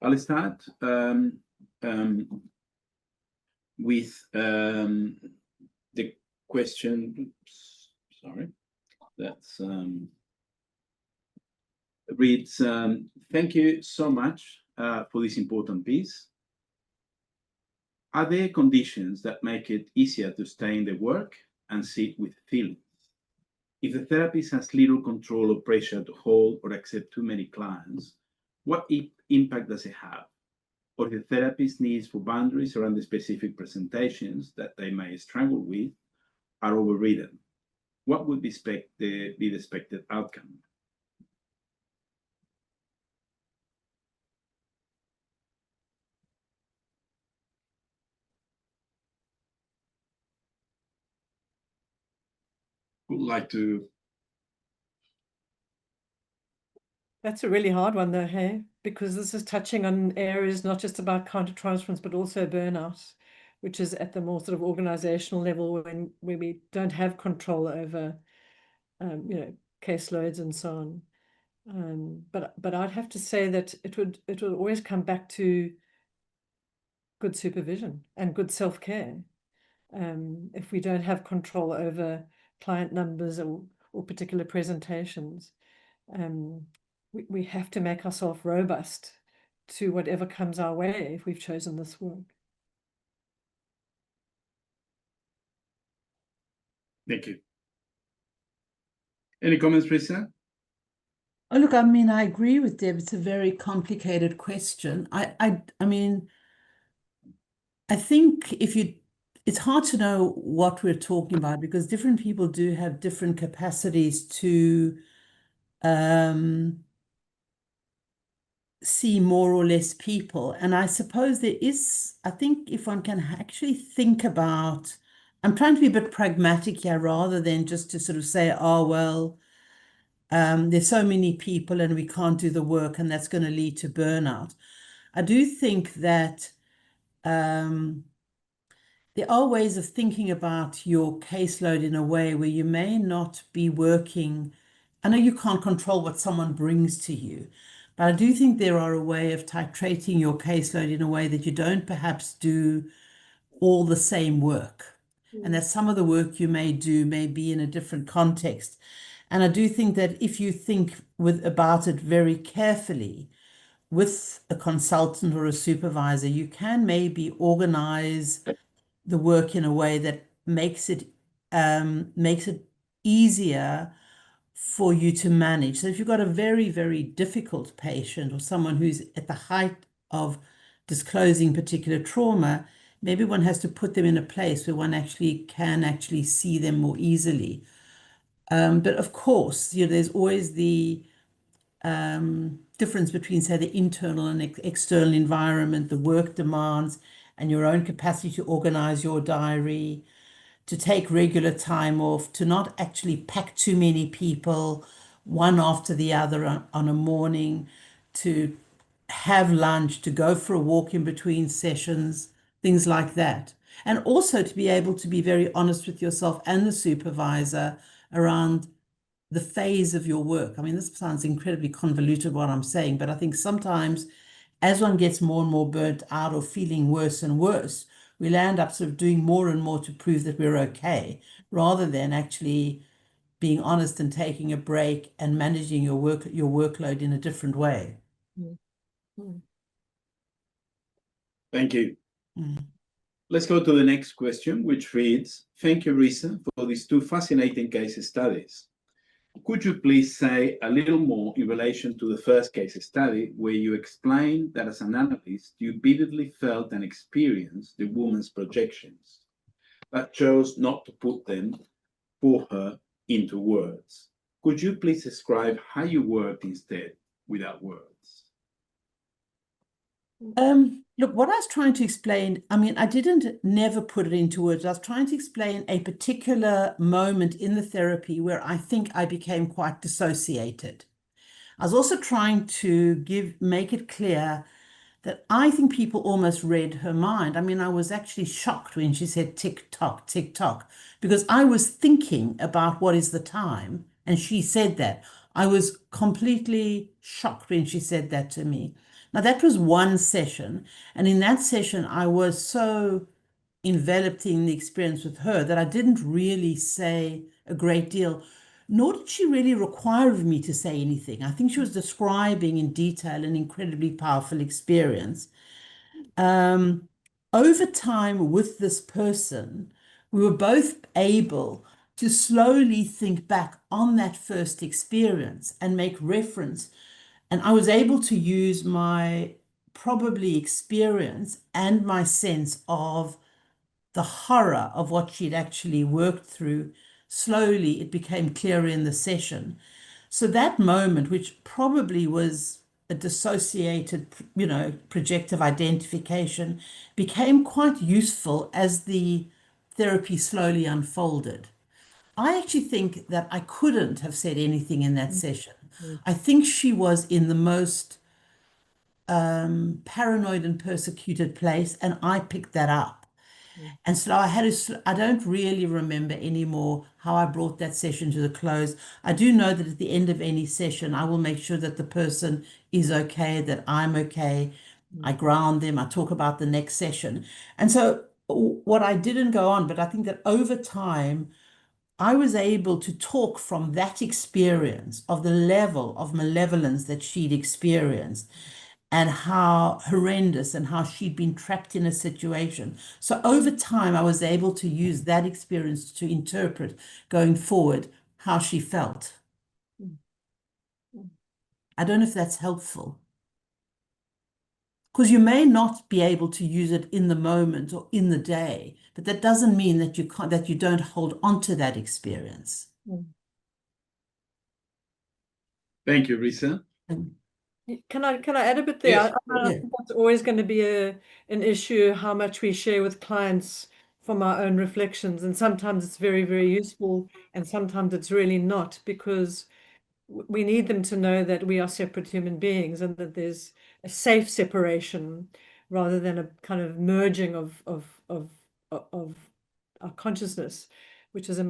I'll start with the question. Oops, sorry, that's reads. Thank you so much for this important piece. Are there conditions that make it easier to stay in the work and sit with feelings? If the therapist has little control or pressure to hold or accept too many clients, what impact does it have? Or the therapist needs for boundaries around the specific presentations that they may struggle with are overridden? What would be the expected outcome? Would like to. That's a really hard one though, hey? Because this is touching on areas not just about countertransference, but also burnout, which is at the more sort of organizational level where we don't have control over, caseloads and so on. But I'd have to say that it would always come back to good supervision and good self-care. If we don't have control over client numbers or particular presentations, we have to make ourselves robust to whatever comes our way if we've chosen this work. Thank you. Any comments, Risa? Oh, look, I mean, I agree with Deb. It's a very complicated question. I mean, I think it's hard to know what we're talking about because different people do have different capacities to see more or less people. And I suppose I think if one can actually think about, I'm trying to be a bit pragmatic here rather than just to sort of say, oh, well, there's so many people and we can't do the work and that's going to lead to burnout. I do think that there are ways of thinking about your caseload in a way where you may not be working. I know you can't control what someone brings to you, but I do think there are a way of titrating your caseload in a way that you don't perhaps do all the same work. And that some of the work you may do may be in a different context. And I do think that if you think about it very carefully with a consultant or a supervisor, you can maybe organize the work in a way that makes it easier for you to manage. So if you've got a very, very difficult patient or someone who's at the height of disclosing particular trauma, maybe one has to put them in a place where one can see them more easily. But of course, there's always the difference between, say, the internal and external environment, the work demands, and your own capacity to organize your diary, to take regular time off, to not actually pack too many people one after the other on a morning, to have lunch, to go for a walk in between sessions, things like that. And also to be able to be very honest with yourself and the supervisor around the phase of your work. I mean, this sounds incredibly convoluted what I'm saying, but I think sometimes as one gets more and more burnt out or feeling worse and worse, we'll end up sort of doing more and more to prove that we're okay, rather than actually being honest and taking a break and managing your workload in a different way. Thank you. Let's go to the next question, which reads, thank you, Risa, for these two fascinating case studies. Could you please say a little more in relation to the first case study where you explained that as an analyst, you vividly felt and experienced the woman's projections, but chose not to put them for her into words? Could you please describe how you worked instead without words? Look, what I was trying to explain, I mean, I didn't never put it into words. I was trying to explain a particular moment in the therapy where I think I became quite dissociated. I was also trying to make it clear that I think people almost read her mind. I mean, I was actually shocked when she said tick tock, because I was thinking about what is the time, and she said that. I was completely shocked when she said that to me, Now, that was one session. And in that session, I was so enveloped in the experience with her that I didn't really say a great deal, nor did she really require of me to say anything. I think she was describing in detail an incredibly powerful experience. Over time with this person, we were both able to slowly think back on that first experience and make reference. And I was able to use my probably experience and my sense of the horror of what she'd actually worked through. Slowly, it became clearer in the session. So that moment, which probably was a dissociated, projective identification, became quite useful as the therapy slowly unfolded. I actually think that I couldn't have said anything in that session. I think she was in the most paranoid and persecuted place, and I picked that up. And so I don't really remember anymore how I brought that session to the close. I do know that at the end of any session, I will make sure that the person is okay, that I'm okay. I ground them, I talk about the next session. And so what I didn't go on, but I think that over time, I was able to talk from that experience of the level of malevolence that she'd experienced and how horrendous and how she'd been trapped in a situation. So over time, I was able to use that experience to interpret going forward how she felt. I don't know if that's helpful. Because you may not be able to use it in the moment or in the day, but that doesn't mean that you don't hold on to that experience. Thank you, Risa. Can I add a bit there? Yes. I think that's always going to be an issue, how much we share with clients from our own reflections. And sometimes it's very, very useful, and sometimes it's really not, because we need them to know that we are separate human beings and that there's a safe separation rather than a kind of merging of our consciousness, which is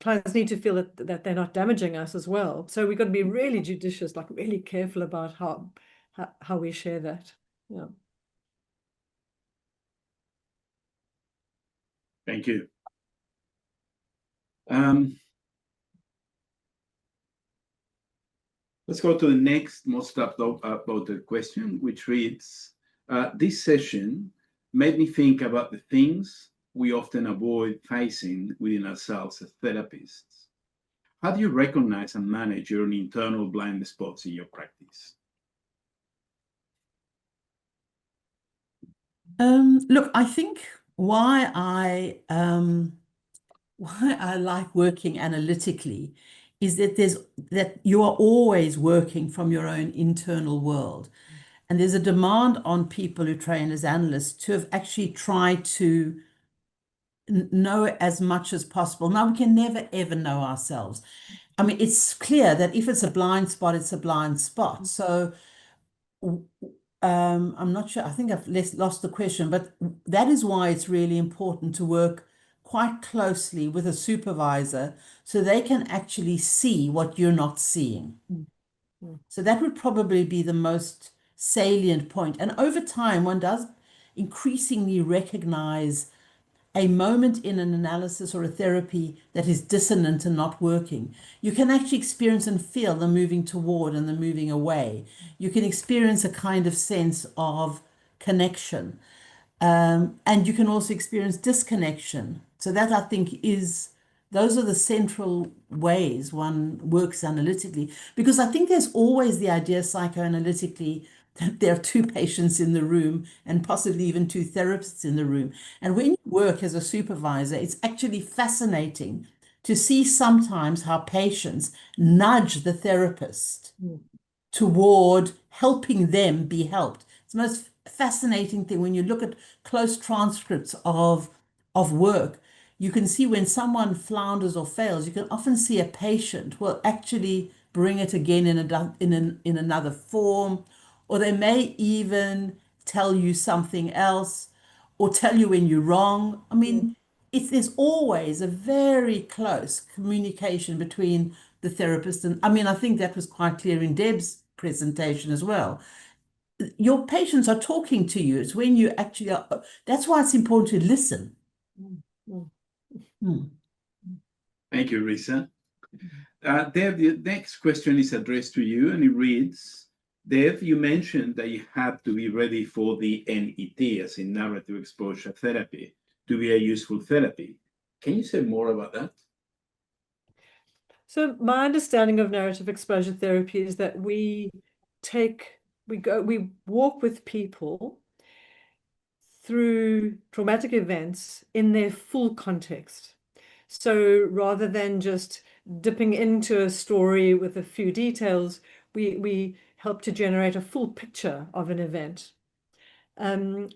clients need to feel that they're not damaging us as well. So we've got to be really judicious, like really careful about how we share that. Yeah. Thank you. Let's go to the next most upvoted question, which reads, this session made me think about the things we often avoid facing within ourselves as therapists. How do you recognize and manage your own internal blind spots in your practice? Look, I think why I like working analytically is that you are always working from your own internal world. And there's a demand on people who train as analysts to have actually tried to know as much as possible. Now, we can never, ever know ourselves. I mean, it's clear that if it's a blind spot, it's a blind spot. So I'm not sure, I think I've lost the question, but that is why it's really important to work quite closely with a supervisor so they can actually see what you're not seeing. So that would probably be the most salient point. And over time, one does increasingly recognize a moment in an analysis or a therapy that is dissonant and not working. You can actually experience and feel the moving toward and the moving away. You can experience a kind of sense of connection. And you can also experience disconnection. So that, I think, those are the central ways one works analytically, because I think there's always the idea psychoanalytically that there are two patients in the room and possibly even two therapists in the room. And when you work as a supervisor, it's actually fascinating to see sometimes how patients nudge the therapist toward helping them be helped. It's the most fascinating thing when you look at close transcripts of work. You can see when someone flounders or fails, you can often see a patient will actually bring it again in another form, or they may even tell you something else or tell you when you're wrong. I mean, there's always a very close communication between the therapist and, I mean, I think that was quite clear in Deb's presentation as well. your patients are talking to you. It's when you actually are. That's why it's important to listen. Thank you, Risa. Dev, the next question is addressed to you, and it reads, Dev, you mentioned that you have to be ready for the NET, as in narrative exposure therapy, to be a useful therapy. Can you say more about that? So my understanding of narrative exposure therapy is that we walk with people through traumatic events in their full context. So rather than just dipping into a story with a few details, we help to generate a full picture of an event. And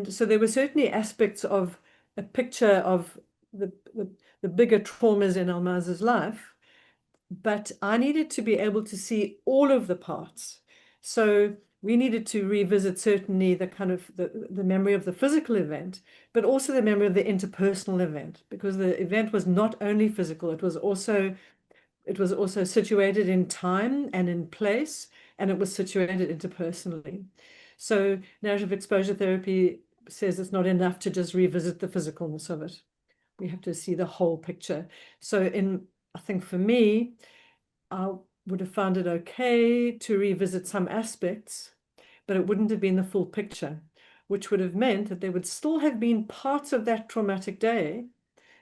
so there were certainly aspects of a picture of the bigger traumas in Almaz's life, but I needed to be able to see all of the parts. So we needed to revisit certainly the kind of the memory of the physical event, but also the memory of the interpersonal event, because the event was not only physical, it was also situated in time and in place, and it was situated interpersonally. So narrative exposure therapy says it's not enough to just revisit the physicalness of it. We have to see the whole picture. So I think for me, I would have found it okay to revisit some aspects, but it wouldn't have been the full picture, which would have meant that there would still have been parts of that traumatic day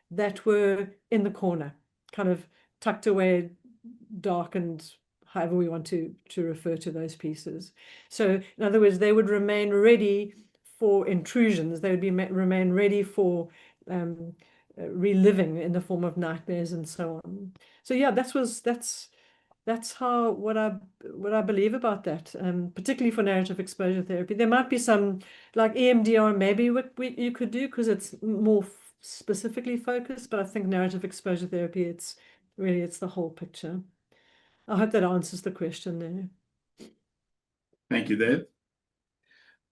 that were in the corner, kind of tucked away, darkened, however we want to refer to those pieces. So in other words, they would remain ready for intrusions. They would remain ready for reliving in the form of nightmares and so on. So yeah, that's what I believe about that, particularly for narrative exposure therapy. There might be some, like EMDR, maybe what you could do because it's more specifically focused, but I think narrative exposure therapy, it's the whole picture. I hope that answers the question there. Thank you, Dev.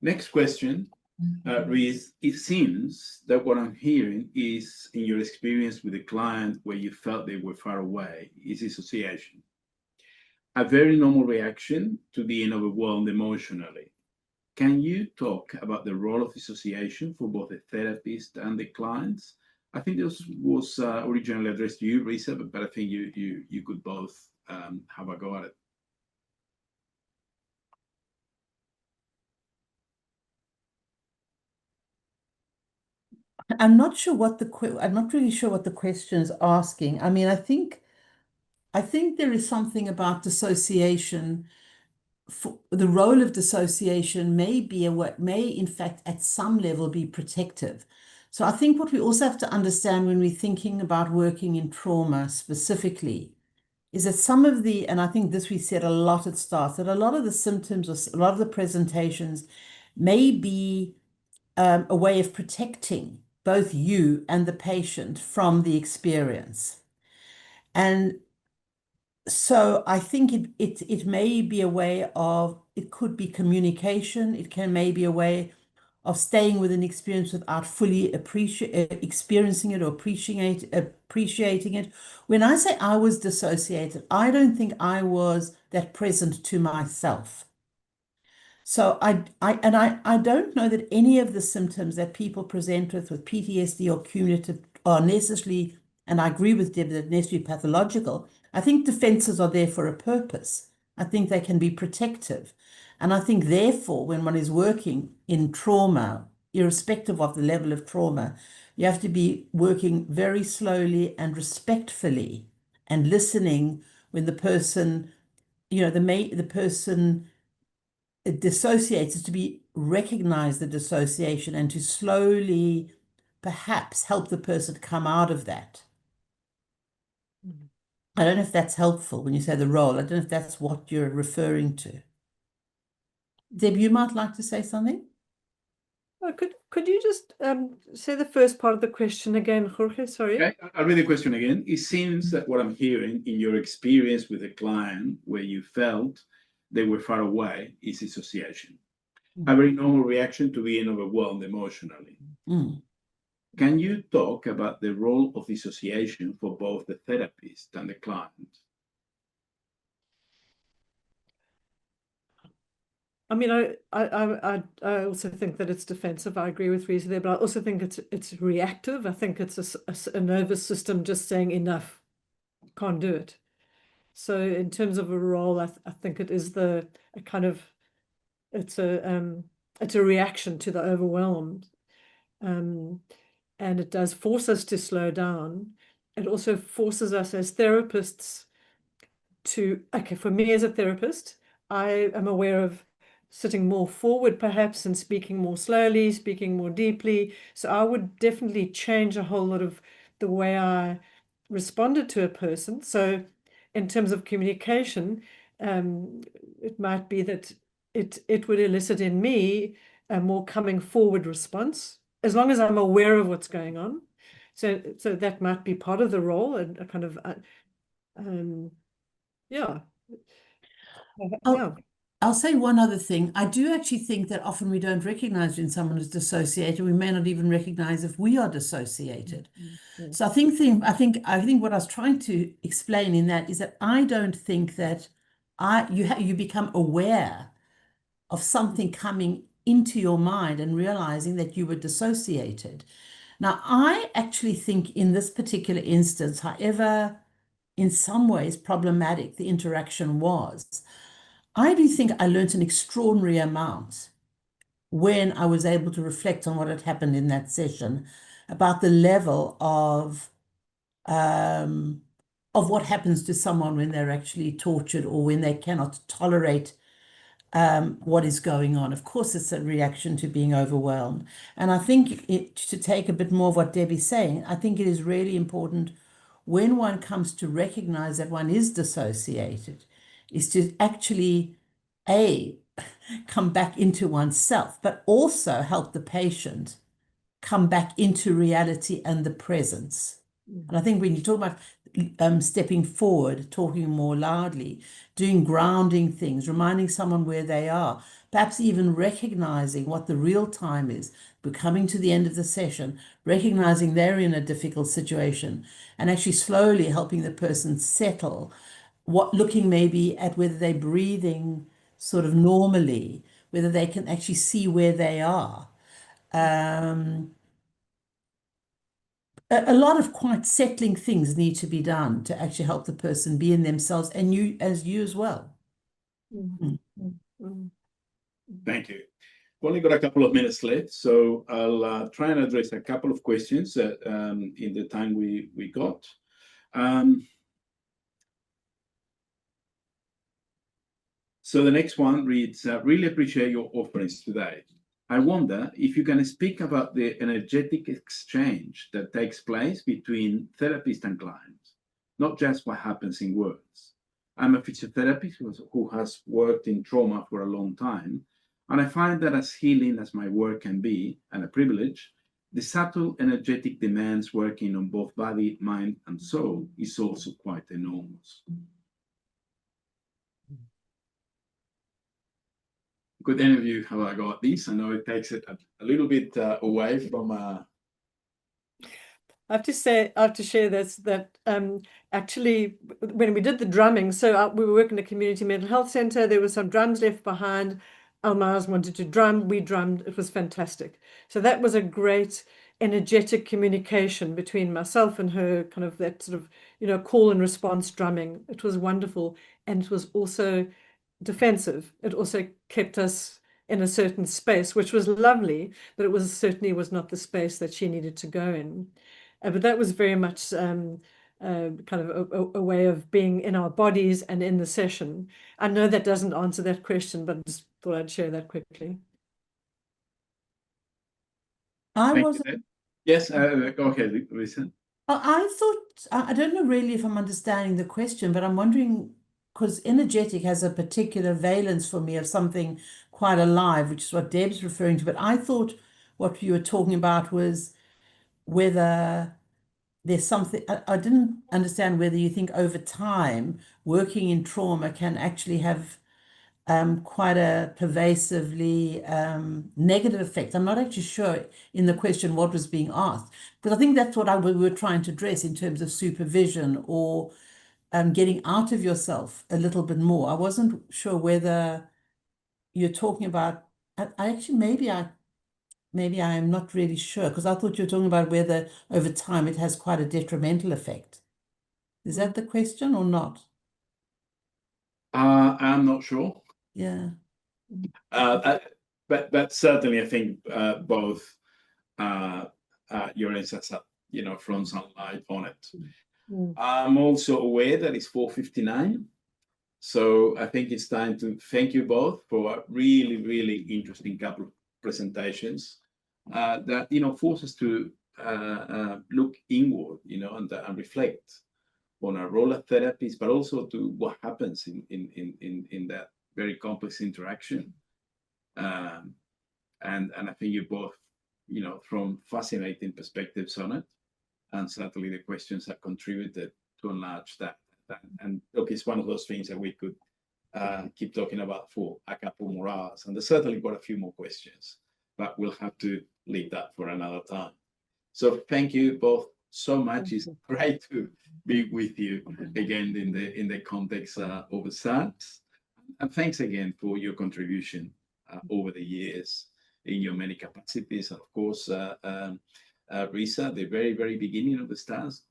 Next question reads, it seems that what I'm hearing is, in your experience with a client where you felt they were far away, is dissociation. A very normal reaction to being overwhelmed emotionally. Can you talk about the role of dissociation for both the therapist and the clients? I think this was originally addressed to you, Risa, but I think you could both have a go at it. I'm not really sure what the question is asking. I mean, I think there is something about dissociation. The role of dissociation may in fact at some level be protective. So I think what we also have to understand when we're thinking about working in trauma specifically is that and I think this we said a lot at start, that a lot of the symptoms or a lot of the presentations may be a way of protecting both you and the patient from the experience. And so I think it may be a way of, it could be communication. It can maybe a way of staying with an experience without fully experiencing it or appreciating it. When I say I was dissociated, I don't think I was that present to myself. So I don't know that any of the symptoms that people present with PTSD or cumulative are necessarily, and I agree with Deb, that necessarily pathological. I think defenses are there for a purpose. I think they can be protective. And I think therefore, when one is working in trauma, irrespective of the level of trauma, you have to be working very slowly and respectfully and listening when the person, the person dissociates, is to recognize the dissociation and to slowly perhaps help the person come out of that. I don't know if that's helpful when you say the role. I don't know if that's what you're referring to. Deb, you might like to say something? Could you just say the first part of the question again, Jorge? Sorry. Okay, I'll read the question again. It seems that what I'm hearing in your experience with a client where you felt they were far away is dissociation. A very normal reaction to being overwhelmed emotionally. Can you talk about the role of dissociation for both the therapist and the client? I mean, I also think that it's defensive. I agree with Rita there, but I also think it's reactive. I think it's a nervous system just saying enough, can't do it. So in terms of a role, I think it is a reaction to the overwhelmed, and it does force us to slow down. It also forces us as therapists to, okay, for me as a therapist, I am aware of sitting more forward perhaps and speaking more slowly, speaking more deeply. So I would definitely change a whole lot of the way I responded to a person. So in terms of communication, it might be that it would elicit in me a more coming forward response, as long as I'm aware of what's going on. So that might be part of the role, and a kind of yeah. Yeah. I'll say one other thing. I do actually think that often we don't recognize when someone is dissociated. We may not even recognize if we are dissociated. Mm-hmm. So I think what I was trying to explain in that is that I don't think that you become aware of something coming into your mind and realizing that you were dissociated. Now, I actually think in this particular instance, however, in some ways problematic the interaction was, I do think I learned an extraordinary amount when I was able to reflect on what had happened in that session about the level of what happens to someone when they're actually tortured or when they cannot tolerate what is going on. Of course, it's a reaction to being overwhelmed. And I think to take a bit more of what Debbie's saying, I think it is really important when one comes to recognize that one is dissociated, is to actually, come back into oneself, but also help the patient come back into reality and the presence. And I think when you talk about stepping forward, talking more loudly, doing grounding things, reminding someone where they are, perhaps even recognizing what the real time is. We're coming to the end of the session, recognizing they're in a difficult situation, and actually slowly helping the person settle, looking maybe at whether they're breathing sort of normally, whether they can actually see where they are. A lot of quite settling things need to be done to actually help the person be in themselves, and you as well. Thank you. We've only got a couple of minutes left, so I'll try and address a couple of questions in the time we got. So the next one reads, really appreciate your offerings today. I wonder if you can speak about the energetic exchange that takes place between therapist and client, not just what happens in words. I'm a physiotherapist who has worked in trauma for a long time, and I find that as healing as my work can be, and a privilege, the subtle energetic demands working on both body, mind, and soul is also quite enormous. Could any of you have I got this? I know it takes it a little bit away from. I have to share this, that actually when we did the drumming, so we were working in a community mental health center, there were some drums left behind. Almaz wanted to drum, we drummed, it was fantastic. So that was a great energetic communication between myself and her, kind of that sort of, call and response drumming. It was wonderful, and it was also defensive. It also kept us in a certain space, which was lovely, but it certainly was not the space that she needed to go in. But that was very much kind of a way of being in our bodies and in the session. I know that doesn't answer that question, but I just thought I'd share that quickly. Yes, go ahead, Lisa. I thought, I don't know really if I'm understanding the question, but I'm wondering, because energetic has a particular valence for me of something quite alive, which is what Deb's referring to. But I thought what you were talking about was whether there's something, I didn't understand whether you think over time working in trauma can actually have quite a pervasively negative effect. I'm not actually sure in the question what was being asked, because I think that's what we were trying to address in terms of supervision or getting out of yourself a little bit more. I wasn't sure whether, you're talking about, I actually, maybe I am not really sure, because I thought you were talking about whether over time it has quite a detrimental effect. Is that the question or not? I'm not sure. Yeah. But certainly I think both your insights have, thrown some light on it. I'm also aware that it's 4:59. So I think it's time to thank you both for a really, really interesting couple of presentations that, force us to look inward, and reflect on our role as therapists, but also to what happens in that very complex interaction. And I think you both, from fascinating perspectives on it, and certainly the questions that contributed to enlarge that. And look, it's one of those things that we could keep talking about for a couple more hours. And there's certainly got a few more questions, but we'll have to leave that for another time. So thank you both so much. It's great to be with you again in the context of SATS. And thanks again for your contribution over the years in your many capacities. And of course, Risa, the very, very beginning of the STARS,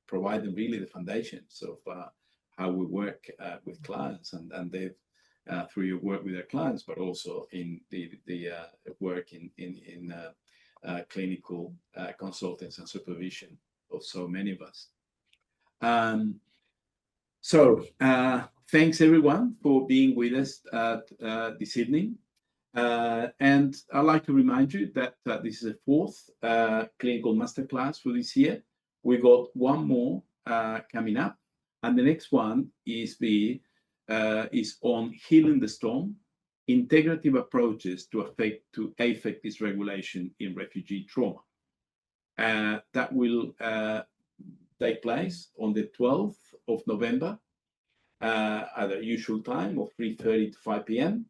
providing really the foundations of how we work with clients, and they've through your work with their clients, but also in the work in clinical consultants and supervision of so many of us. So thanks everyone for being with us this evening. And I'd like to remind you that this is the fourth clinical masterclass for this year. We got one more coming up, and the next one is on healing the storm: integrative approaches to affect dysregulation in refugee trauma. That will take place on the 12th of November at the usual time of 3:30 to 5 p.m.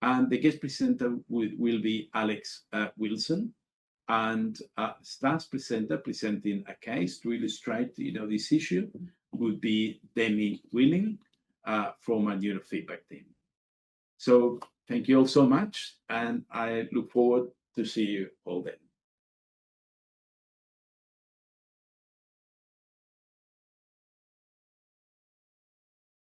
And the guest presenter will be Alex Wilson, and STARS presenter presenting a case to illustrate this issue would be Demi Willing from a neurofeedback team. So thank you all so much, and I look forward to see you all then.